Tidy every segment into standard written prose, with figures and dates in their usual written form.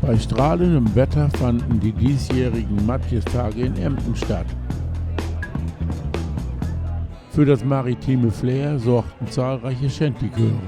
Bei strahlendem Wetter fanden die diesjährigen Matjestage in Emden statt. Für das maritime Flair sorgten zahlreiche Shantychöre.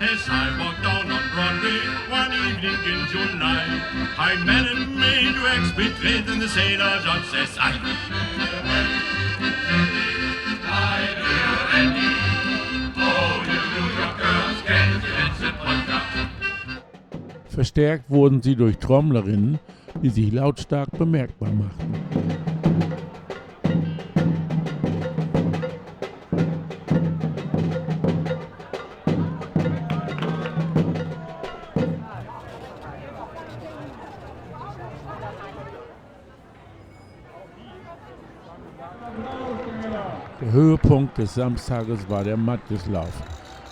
As I walked down on Broadway one evening in July, ein Man in Maid Wax betreten the Sailor John says I. Verstärkt wurden sie durch Trommlerinnen, die sich lautstark bemerkbar machten. Der Höhepunkt des Samstages war der Matjeslauf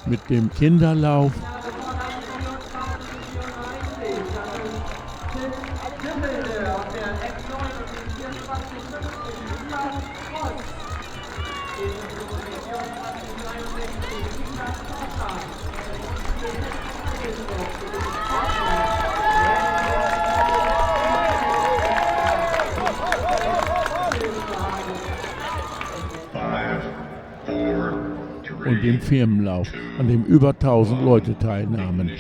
mit dem Kinderlauf, und dem Firmenlauf, an dem über 1000 Leute teilnahmen.